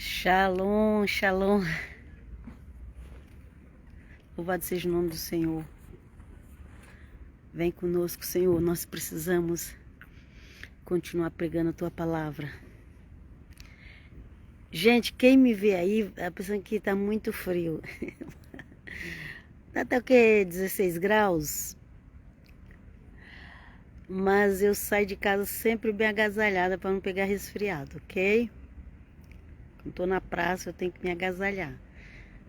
Shalom, shalom. Louvado seja o nome do Senhor. Vem conosco, Senhor. Nós precisamos continuar pregando a Tua palavra. Gente, quem me vê aí, tá pensando que tá muito frio. Tá até o que? 16 graus? Mas eu saio de casa sempre bem agasalhada para não pegar resfriado, ok? Quando tô na praça eu tenho que me agasalhar.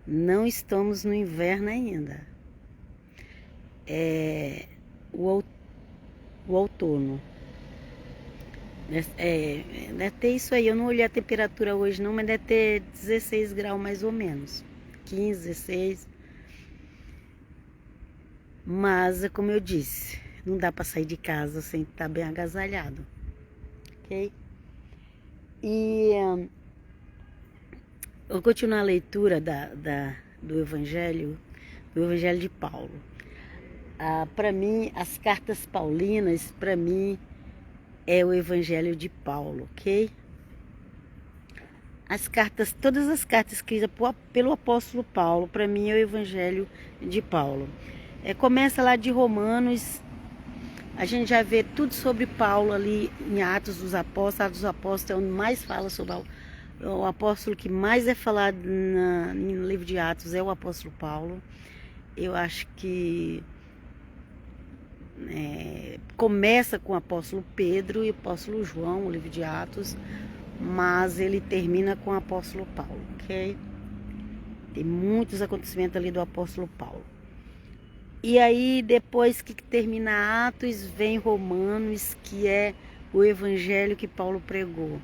Não estamos no inverno ainda. É o outono. Deve ter isso aí. Eu não olhei a temperatura hoje não, mas deve ter 16 graus mais ou menos. 15, 16. Mas, como eu disse, não dá para sair de casa sem estar bem agasalhado. Ok? E eu vou continuar a leitura do Evangelho de Paulo. Para mim, as cartas paulinas, para mim, é o Evangelho de Paulo, ok? Todas as cartas escritas pelo apóstolo Paulo, para mim é o Evangelho de Paulo. Começa lá de Romanos, a gente já vê tudo sobre Paulo ali em Atos dos Apóstolos. Atos dos Apóstolos é onde mais fala sobre o apóstolo que mais é falado no livro de Atos é o apóstolo Paulo. Eu acho que começa com o apóstolo Pedro e o apóstolo João, o livro de Atos, mas ele termina com o apóstolo Paulo, ok? Tem muitos acontecimentos ali do apóstolo Paulo. E aí, depois que termina Atos, vem Romanos, que é o evangelho que Paulo pregou.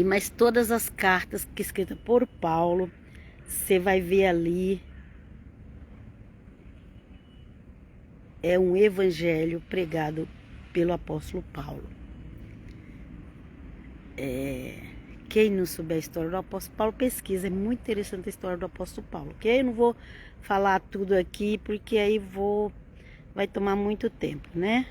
Mas todas as cartas que escritas por Paulo, você vai ver ali, é um evangelho pregado pelo apóstolo Paulo. Quem não souber a história do apóstolo Paulo, pesquisa. É muito interessante a história do apóstolo Paulo, ok? Eu não vou falar tudo aqui, porque aí vai tomar muito tempo, né?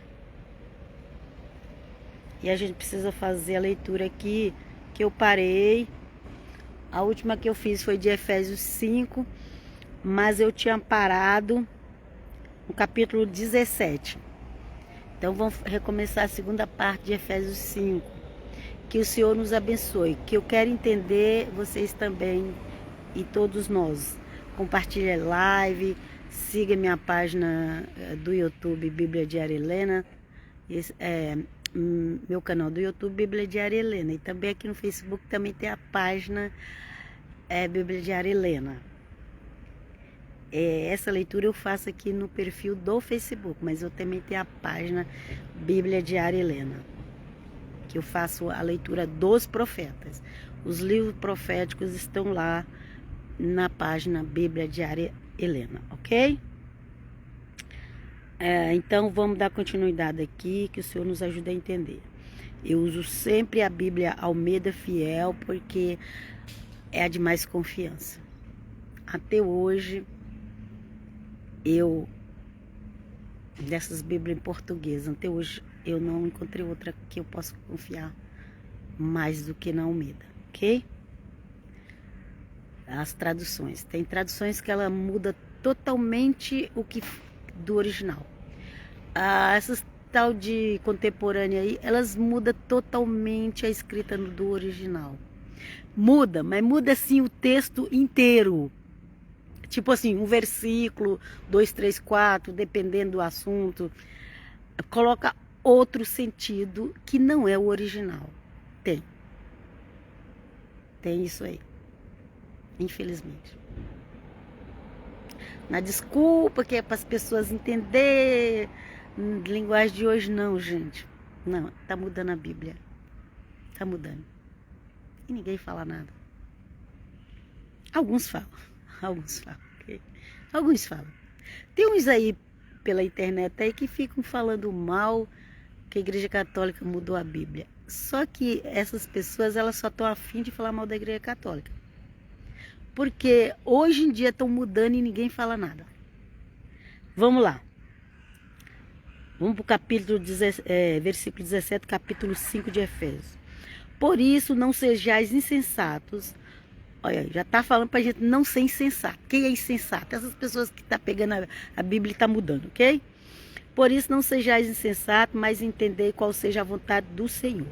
E a gente precisa fazer a leitura aqui, que eu parei. A última que eu fiz foi de Efésios 5, mas eu tinha parado no capítulo 17. Então vamos recomeçar a segunda parte de Efésios 5. Que o Senhor nos abençoe, que eu quero entender vocês também e todos nós. Compartilhe a live, siga minha página do YouTube Bíblia Diária Helena, meu canal do YouTube Bíblia Diária Helena, e também aqui no Facebook também tem a página Bíblia Diária Helena. Essa leitura eu faço aqui no perfil do Facebook, mas eu também tenho a página Bíblia Diária Helena, que eu faço a leitura dos profetas. Os livros proféticos estão lá na página Bíblia Diária Helena, ok? Então vamos dar continuidade aqui, que o Senhor nos ajude a entender. Eu uso sempre a Bíblia Almeida Fiel, porque é a de mais confiança. Até hoje, dessas Bíblias em português, até hoje eu não encontrei outra que eu possa confiar mais do que na Almeida, ok? As traduções. Tem traduções que ela muda totalmente do original. Essas tal de contemporânea aí, elas mudam totalmente a escrita do original. Muda, mas muda assim o texto inteiro. Tipo assim, um versículo, 2, 3, 4, dependendo do assunto, coloca outro sentido que não é o original. Tem isso aí, infelizmente. Na desculpa que é para as pessoas entender linguagem de hoje, não, gente. Não, tá mudando a Bíblia. Tá mudando. E ninguém fala nada. Alguns falam, ok? Alguns falam. Tem uns aí pela internet aí que ficam falando mal que a Igreja Católica mudou a Bíblia. Só que essas pessoas, elas só estão a fim de falar mal da Igreja Católica. Porque hoje em dia estão mudando e ninguém fala nada. Vamos lá. Vamos para o versículo 17, capítulo 5 de Efésios. Por isso, não sejais insensatos. Olha, já está falando para a gente não ser insensato. Quem é insensato? Essas pessoas que estão pegando a Bíblia e estão mudando, ok? Por isso, não sejais insensatos, mas entendei qual seja a vontade do Senhor.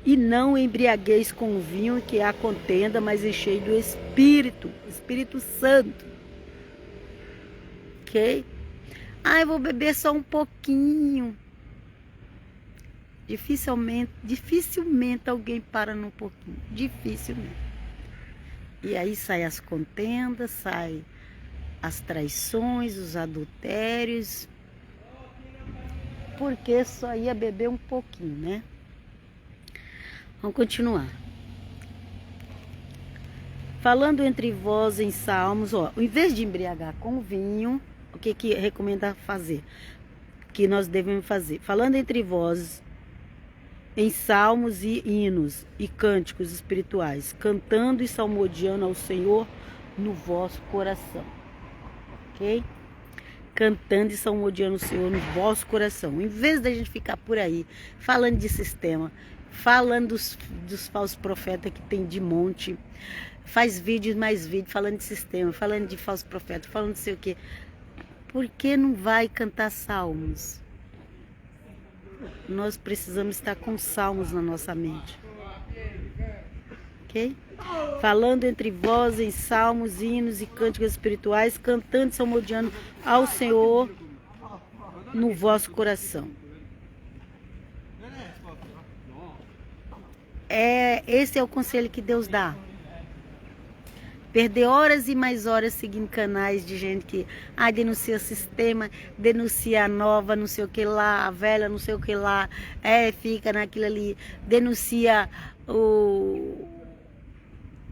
E não embriagueis com vinho que há contenda, mas enchei do Espírito, Espírito Santo. Ok? Ah, eu vou beber só um pouquinho. Dificilmente alguém para num pouquinho. Dificilmente. E aí sai as contendas, sai as traições, os adultérios. Porque só ia beber um pouquinho, né? Vamos continuar. Falando entre vós em salmos, ó, em vez de embriagar com vinho, o que recomenda fazer? Que nós devemos fazer? Falando entre vós em salmos e hinos e cânticos espirituais, cantando e salmodiando ao Senhor no vosso coração. Ok? Cantando e salmodiando o Senhor no vosso coração. Em vez da gente ficar por aí falando de sistema, falando dos falsos profetas que tem de monte, faz vídeos mais vídeos falando de sistema, falando de falsos profetas, falando não sei o quê. Por que não vai cantar salmos? Nós precisamos estar com salmos na nossa mente. Ok? Falando entre vós em salmos, hinos e cânticos espirituais, cantando e salmodiando ao Senhor no vosso coração. Esse é o conselho que Deus dá. Perder horas e mais horas seguindo canais de gente que denuncia o sistema, denuncia a nova, não sei o que lá, a velha, não sei o que lá, fica naquilo ali, denuncia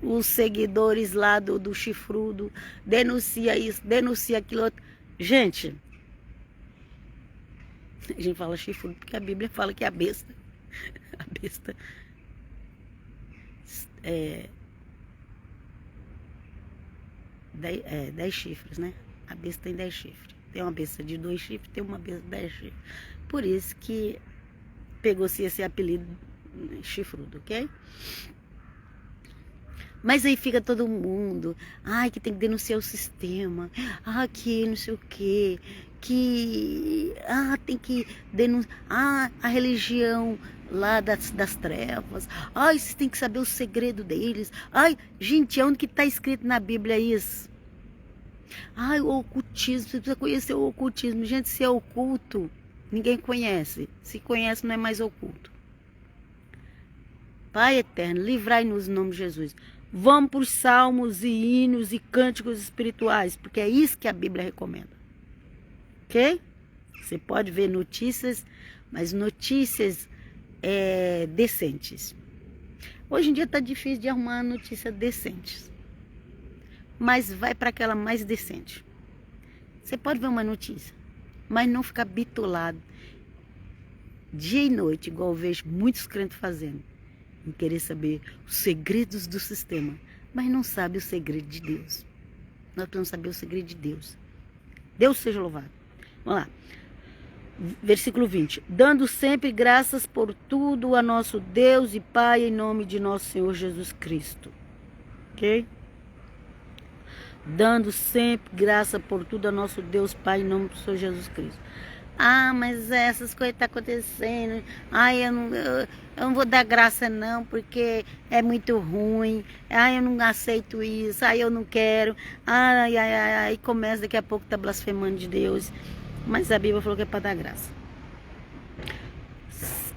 os seguidores lá do chifrudo, denuncia isso, denuncia aquilo outro. Gente, a gente fala chifrudo porque a Bíblia fala que a besta é 10 chifres, né? A besta tem 10 chifres. Tem uma besta de 2 chifres, tem uma besta de 10 chifres. Por isso que pegou-se esse apelido chifrudo, ok? Mas aí fica todo mundo, que tem que denunciar o sistema, que não sei o quê, que tem que denunciar, a religião lá das trevas, vocês têm que saber o segredo deles, gente, onde que está escrito na Bíblia isso? O ocultismo, você precisa conhecer o ocultismo, gente, se é oculto, ninguém conhece, se conhece não é mais oculto. Pai eterno, livrai-nos em nome de Jesus. Vamos para os salmos e hinos e cânticos espirituais, porque é isso que a Bíblia recomenda. Ok? Você pode ver notícias, mas notícias decentes. Hoje em dia está difícil de arrumar notícias decentes. Mas vai para aquela mais decente. Você pode ver uma notícia, mas não ficar bitolado dia e noite, igual eu vejo muitos crentes fazendo. Em querer saber os segredos do sistema, mas não sabe o segredo de Deus. Nós precisamos saber o segredo de Deus. Deus seja louvado. Vamos lá. Versículo 20. Dando sempre graças por tudo a nosso Deus e Pai, em nome de nosso Senhor Jesus Cristo. Ok? Dando sempre graça por tudo a nosso Deus, Pai, em nome do Senhor Jesus Cristo. Mas essas coisas estão acontecendo. Eu não vou dar graça não, porque é muito ruim. Eu não aceito isso. Eu não quero. Aí começa, daqui a pouco tá blasfemando de Deus. Mas a Bíblia falou que é para dar graça.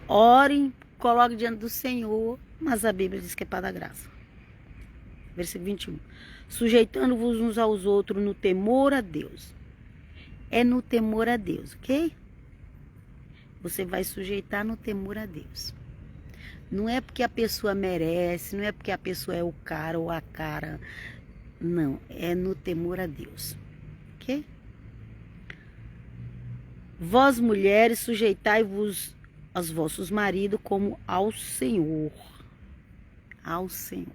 Orem, coloque diante do Senhor, mas a Bíblia diz que é para dar graça. Versículo 21. Sujeitando-vos uns aos outros no temor a Deus. É no temor a Deus, ok? Você vai sujeitar no temor a Deus. Não é porque a pessoa merece, não é porque a pessoa é o cara ou a cara. Não, é no temor a Deus, ok? Vós, mulheres, sujeitai-vos aos vossos maridos como ao Senhor. Ao Senhor.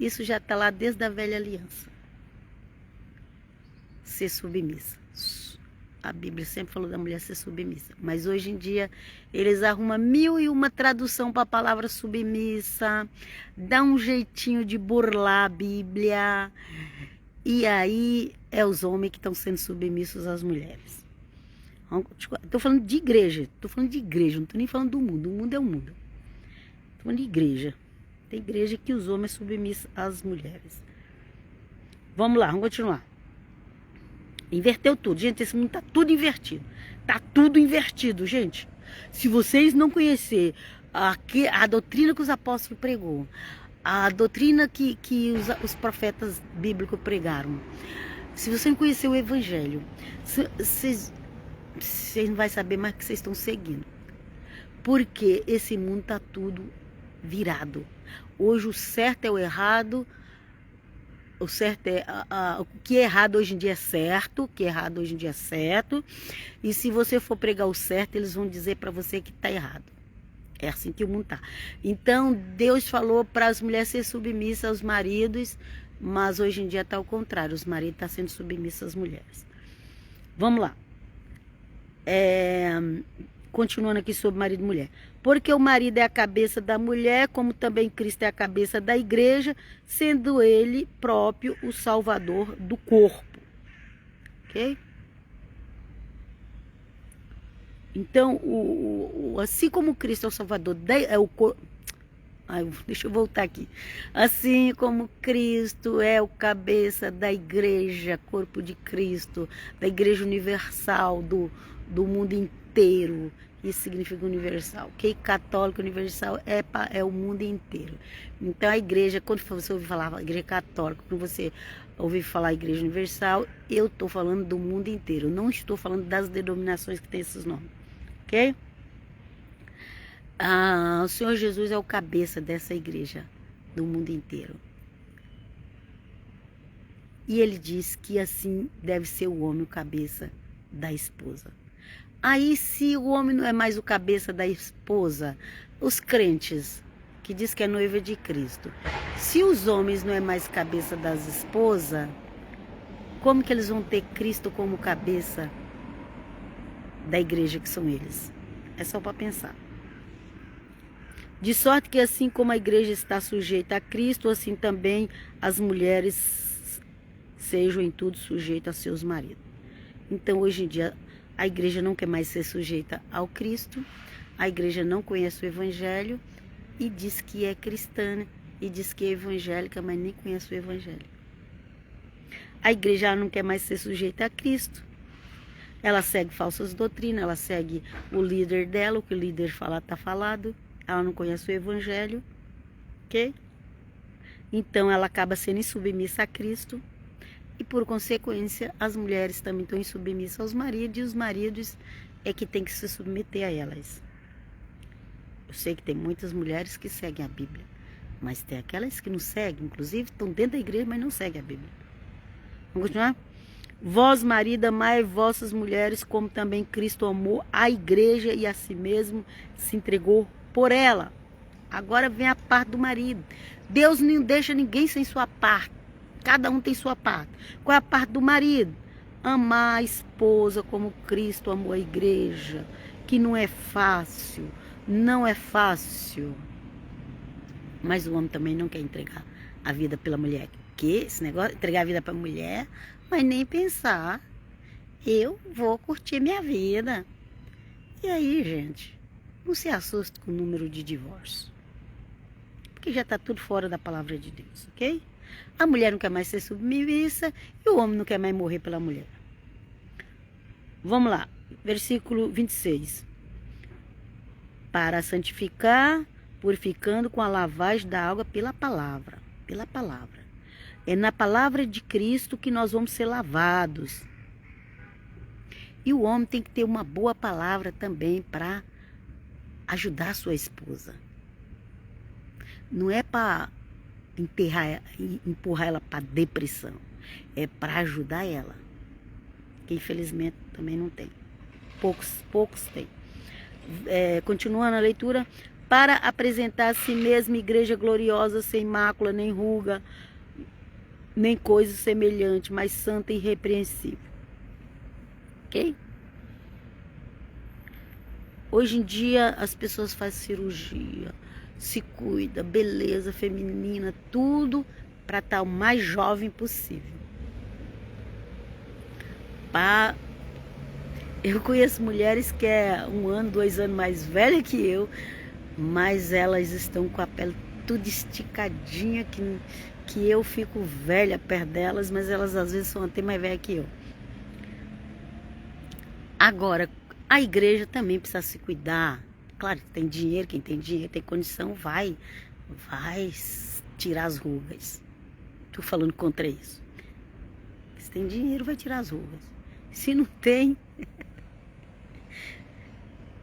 Isso já está lá desde a velha aliança. Ser submissa. A Bíblia sempre falou da mulher ser submissa. Mas hoje em dia eles arrumam 1001 tradução para a palavra submissa, dá um jeitinho de burlar a Bíblia. E aí é os homens que estão sendo submissos às mulheres. Estou falando de igreja, não estou nem falando do mundo. O mundo é o mundo. Estou falando de igreja. Tem igreja que os homens submissam às mulheres. Vamos lá, vamos continuar. Inverteu tudo. Gente, esse mundo tá tudo invertido. Tá tudo invertido, gente. Se vocês não conhecerem a doutrina que os apóstolos pregou, a doutrina que os profetas bíblicos pregaram, se você não conhecer o evangelho, vocês não vão saber mais o que vocês estão seguindo. Porque esse mundo tá tudo virado. Hoje o certo é o errado. O certo é, o que é errado hoje em dia é certo, o que é errado hoje em dia é certo. E se você for pregar o certo, eles vão dizer para você que está errado. É assim que o mundo tá. Então, Deus falou para as mulheres ser submissas aos maridos, mas hoje em dia está ao contrário. Os maridos estão sendo submissos às mulheres. Vamos lá. Continuando aqui sobre marido e mulher. Porque o marido é a cabeça da mulher, como também Cristo é a cabeça da igreja, sendo ele próprio o salvador do corpo. Ok? Então, assim como Cristo é o salvador deixa eu voltar aqui. Assim como Cristo é o cabeça da igreja, corpo de Cristo, da igreja universal, do mundo inteiro. Isso significa universal, ok? Católico universal é o mundo inteiro. Então a igreja, quando você ouvir falar igreja católica, quando você ouvir falar igreja universal, eu estou falando do mundo inteiro. Não estou falando das denominações que tem esses nomes, ok? O Senhor Jesus é o cabeça dessa igreja do mundo inteiro. E ele diz que assim deve ser o homem o cabeça da esposa. Aí, se o homem não é mais o cabeça da esposa, os crentes, que diz que é noiva de Cristo, se os homens não é mais cabeça das esposas, como que eles vão ter Cristo como cabeça da igreja que são eles? É só para pensar. De sorte que assim como a igreja está sujeita a Cristo, assim também as mulheres sejam em tudo sujeitas a seus maridos. Então, hoje em dia, a igreja não quer mais ser sujeita ao Cristo, a igreja não conhece o evangelho e diz que é cristã e diz que é evangélica, mas nem conhece o evangelho. A igreja não quer mais ser sujeita a Cristo, ela segue falsas doutrinas, ela segue o líder dela, o que o líder fala está falado, ela não conhece o evangelho, ok? Então ela acaba sendo insubmissa a Cristo. E por consequência, as mulheres também estão insubmissas aos maridos, e os maridos é que tem que se submeter a elas. Eu sei que tem muitas mulheres que seguem a Bíblia, mas tem aquelas que não seguem, inclusive estão dentro da igreja, mas não seguem a Bíblia. Vamos continuar? Vós, marido, amai vossas mulheres, como também Cristo amou a igreja e a si mesmo se entregou por ela. Agora vem a parte do marido. Deus não deixa ninguém sem sua parte. Cada um tem sua parte. Qual é a parte do marido? Amar a esposa como Cristo amou a igreja. Que não é fácil. Não é fácil. Mas o homem também não quer entregar a vida pela mulher. Que esse negócio, entregar a vida para a mulher, mas nem pensar. Eu vou curtir minha vida. E aí, gente, não se assuste com o número de divórcio. Porque já está tudo fora da palavra de Deus, ok? A mulher não quer mais ser submissa e o homem não quer mais morrer pela mulher. Vamos lá, versículo 26. Para santificar, purificando com a lavagem da água pela palavra. Pela palavra. É na palavra de Cristo que nós vamos ser lavados. E o homem tem que ter uma boa palavra também para ajudar a sua esposa. Não é para empurrar ela para depressão, é para ajudar ela, que infelizmente também não tem, poucos tem. Continuando a leitura, para apresentar a si mesma igreja gloriosa, sem mácula, nem ruga, nem coisa semelhante, mas santa e irrepreensível, ok? Hoje em dia as pessoas fazem cirurgia, se cuida, beleza feminina, tudo para estar o mais jovem possível. Eu conheço mulheres que é 1 ano, 2 anos mais velha que eu, mas elas estão com a pele tudo esticadinha, que eu fico velha perto delas, mas elas às vezes são até mais velhas que eu. Agora, a igreja também precisa se cuidar. Claro que tem dinheiro, quem tem dinheiro, tem condição, vai tirar as rugas. Tô falando contra isso. Se tem dinheiro, vai tirar as rugas. Se não tem,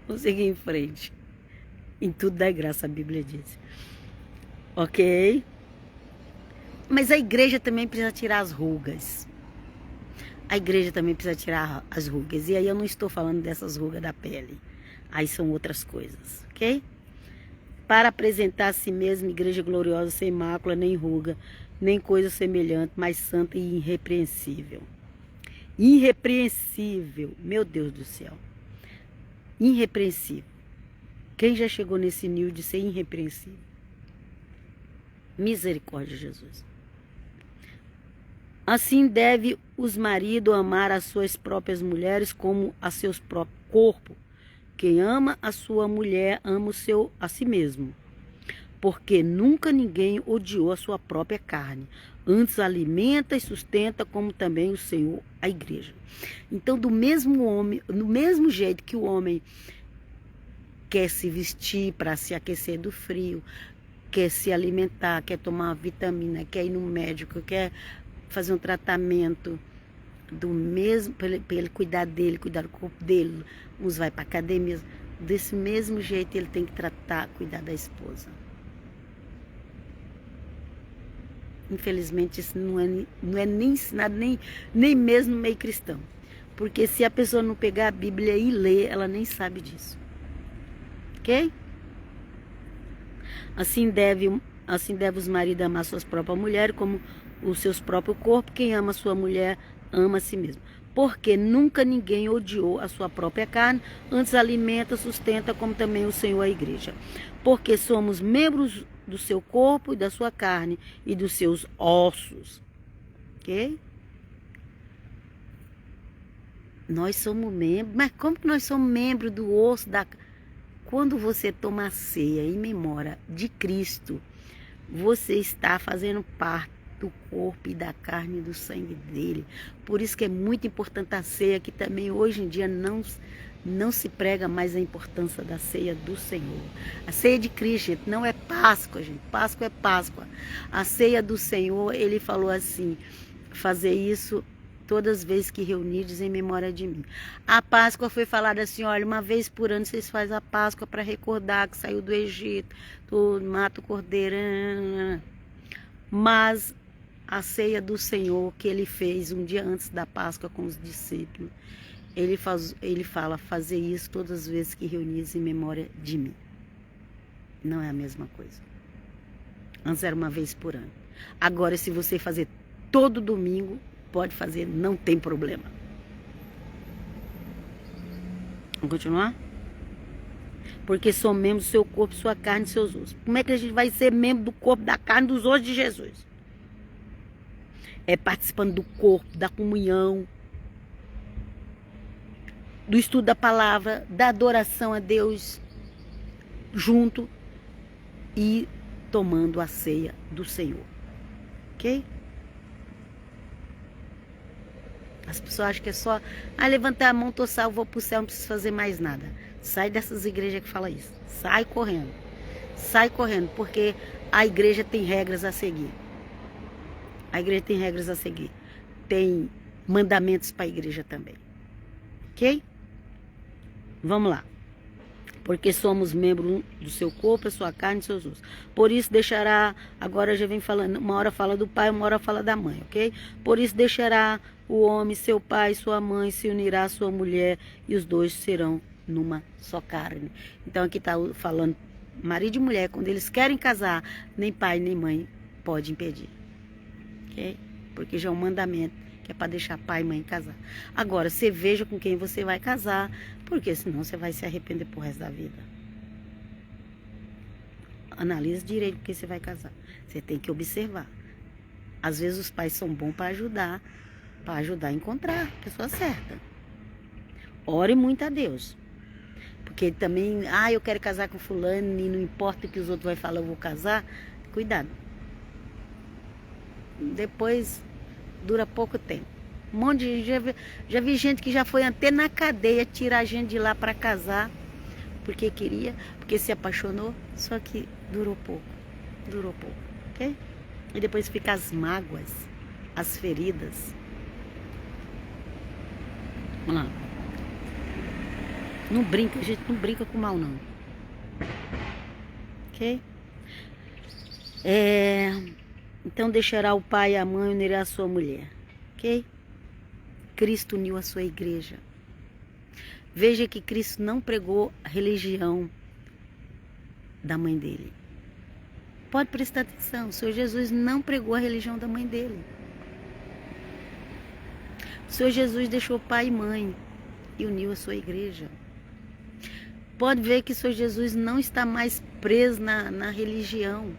vamos seguir em frente. Em tudo dá graça, a Bíblia diz. Ok? Mas a igreja também precisa tirar as rugas. A igreja também precisa tirar as rugas. E aí eu não estou falando dessas rugas da pele. Aí são outras coisas, ok? Para apresentar a si mesma igreja gloriosa, sem mácula, nem ruga, nem coisa semelhante, mas santa e irrepreensível. Irrepreensível, meu Deus do céu. Irrepreensível. Quem já chegou nesse nível de ser irrepreensível? Misericórdia, Jesus. Assim deve os maridos amar as suas próprias mulheres como a seus próprios corpos. Quem ama a sua mulher ama a si mesmo. Porque nunca ninguém odiou a sua própria carne. Antes alimenta e sustenta, como também o Senhor a igreja. Então, do mesmo jeito que o homem quer se vestir para se aquecer do frio, quer se alimentar, quer tomar uma vitamina, quer ir no médico, quer fazer um tratamento do mesmo, para ele cuidar dele, cuidar do corpo dele, uns vai para academia, desse mesmo jeito ele tem que cuidar da esposa. Infelizmente isso não é nem ensinado, nem mesmo no meio cristão. Porque se a pessoa não pegar a Bíblia e ler, ela nem sabe disso. Ok? Assim deve os maridos amar suas próprias mulheres como os seus próprios corpos. Quem ama sua mulher ama a si mesmo. Porque nunca ninguém odiou a sua própria carne, antes alimenta, sustenta, como também o Senhor a igreja. Porque somos membros do seu corpo e da sua carne e dos seus ossos. Ok? Nós somos membros, mas como que nós somos membros do osso da carne? Quando você toma a ceia em memória de Cristo, você está fazendo parte do corpo e da carne e do sangue dele. Por isso que é muito importante a ceia, que também hoje em dia não se prega mais a importância da ceia do Senhor. A ceia de Cristo, gente, não é Páscoa, gente. Páscoa é Páscoa. A ceia do Senhor, ele falou assim, fazer isso todas as vezes que reunides em memória de mim. A Páscoa foi falada assim, olha, uma vez por ano vocês fazem a Páscoa para recordar que saiu do Egito, tu mata o cordeiro. Mas a ceia do Senhor que ele fez um dia antes da Páscoa com os discípulos, ele fala, fazer isso todas as vezes que reunides em memória de mim. Não é a mesma coisa. Antes era uma vez por ano. Agora, se você fazer todo domingo, pode fazer, não tem problema. Vamos continuar? Porque são membros do seu corpo, sua carne e seus ossos. Como é que a gente vai ser membro do corpo, da carne e dos ossos de Jesus? É participando do corpo, da comunhão, do estudo da palavra, da adoração a Deus junto e tomando a ceia do Senhor. Ok? As pessoas acham que é só levantar a mão, tô salvo, vou pro céu, não preciso fazer mais nada. Sai dessas igrejas que falam isso. Sai correndo. Sai correndo, porque a igreja tem regras a seguir. A igreja tem regras a seguir. Tem mandamentos para a igreja também. Ok? Vamos lá. Porque somos membros do seu corpo, a sua carne e seus ossos. Por isso deixará, agora já vem falando, uma hora fala do pai, uma hora fala da mãe, ok? Por isso deixará o homem, seu pai, sua mãe, se unirá à sua mulher e os dois serão numa só carne. Então aqui está falando marido e mulher, quando eles querem casar, nem pai nem mãe pode impedir, ok? Porque já é um mandamento que é para deixar pai e mãe casar. Agora, você veja com quem você vai casar, porque senão você vai se arrepender pro resto da vida. Analise direito com quem você vai casar. Você tem que observar. Às vezes os pais são bons para ajudar a encontrar a pessoa certa. Ore muito a Deus. Porque também, eu quero casar com fulano e não importa o que os outros vão falar, eu vou casar. Cuidado. Depois dura pouco tempo. Um monte de gente, já vi gente que já foi até na cadeia tirar a gente de lá para casar, porque queria, porque se apaixonou, só que durou pouco, ok? E depois fica as mágoas, as feridas. Vamos lá. Não brinca, a gente não brinca com o mal, não. Ok? Então deixará o pai e a mãe, unirá a sua mulher. Ok? Cristo uniu a sua igreja. Veja que Cristo não pregou a religião da mãe dele. Pode prestar atenção, o Senhor Jesus não pregou a religião da mãe dele. O Senhor Jesus deixou pai e mãe e uniu a sua igreja. Pode ver que o Senhor Jesus não está mais preso na religião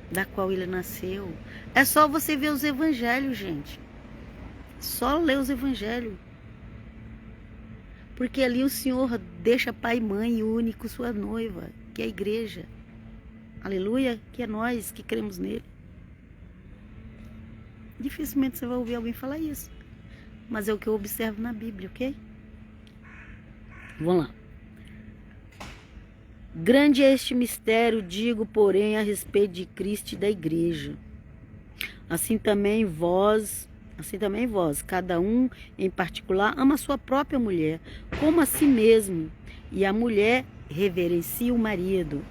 da qual ele nasceu. É só você ver os evangelhos, gente. Só ler os evangelhos. Porque ali o Senhor deixa pai e mãe e une com sua noiva, que é a igreja. Aleluia, que é nós que cremos nele. Dificilmente você vai ouvir alguém falar isso. Mas é o que eu observo na Bíblia, ok? Vamos lá. Grande é este mistério, digo, porém, a respeito de Cristo e da igreja. Assim também vós, cada um em particular, ama a sua própria mulher, como a si mesmo. E a mulher reverencia o marido.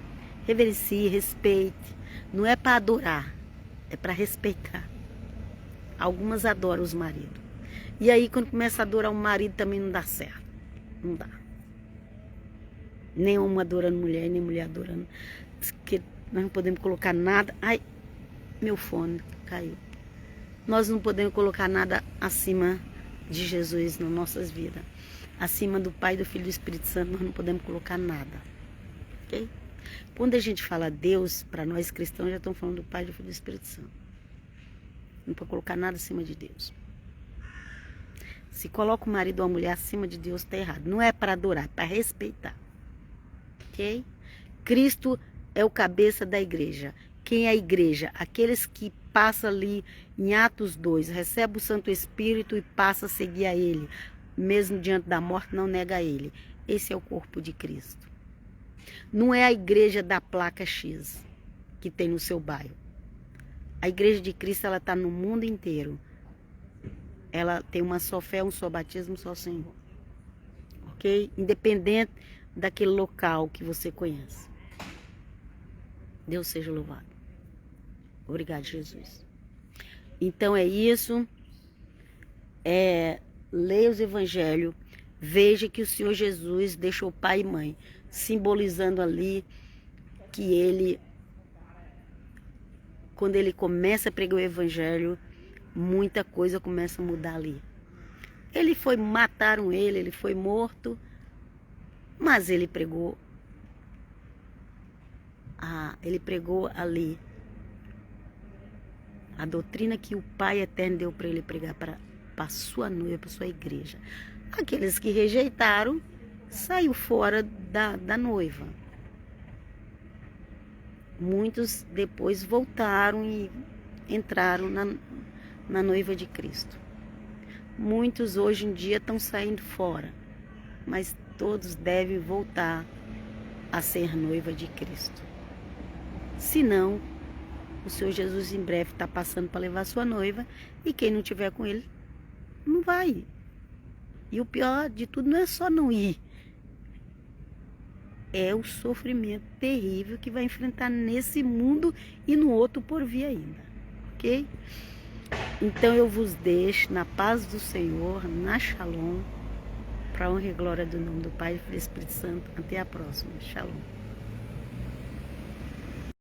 Reverencie, respeite. Não é para adorar, é para respeitar. Algumas adoram os maridos. E aí, quando começa a adorar o marido, também não dá certo. Não dá. Nem uma adorando mulher, nem mulher adorando. Porque nós não podemos colocar nada. Ai, meu fone caiu. Nós não podemos colocar nada acima de Jesus nas nossas vidas. Acima do Pai, do Filho e do Espírito Santo, nós não podemos colocar nada. Ok? Quando a gente fala Deus, para nós cristãos, já estão falando do Pai, do Filho e do Espírito Santo. Não pode colocar nada acima de Deus. Se coloca o marido ou a mulher acima de Deus, está errado. Não é para adorar, é para respeitar. Ok? Cristo é o cabeça da igreja. Quem é a igreja? Aqueles que passam ali em Atos 2, recebe o Santo Espírito e passa a seguir a ele. Mesmo diante da morte, não nega a ele. Esse é o corpo de Cristo. Não é a igreja da placa X que tem no seu bairro. A igreja de Cristo, ela está no mundo inteiro. Ela tem uma só fé, um só batismo, um só Senhor. Ok? Independente daquele local que você conhece. Deus seja louvado. Obrigado, Jesus. Então é isso. Leia os evangelhos. Veja que o Senhor Jesus deixou pai e mãe, simbolizando ali que ele, quando ele começa a pregar o evangelho, muita coisa começa a mudar ali. Mataram ele, ele foi morto, mas ele pregou ali a doutrina que o Pai Eterno deu para ele pregar para a sua noiva, para a sua igreja. Aqueles que rejeitaram, saiu fora da noiva. Muitos depois voltaram e entraram na noiva de Cristo. Muitos hoje em dia estão saindo fora, mas todos devem voltar a ser noiva de Cristo. Senão, o Senhor Jesus em breve está passando para levar sua noiva, e quem não tiver com ele, não vai. E o pior de tudo não é só não ir, é o sofrimento terrível que vai enfrentar nesse mundo e no outro por vir ainda, ok? Então eu vos deixo na paz do Senhor, na Shalom, para honra e glória do nome do Pai e do Espírito Santo. Até a próxima. Shalom.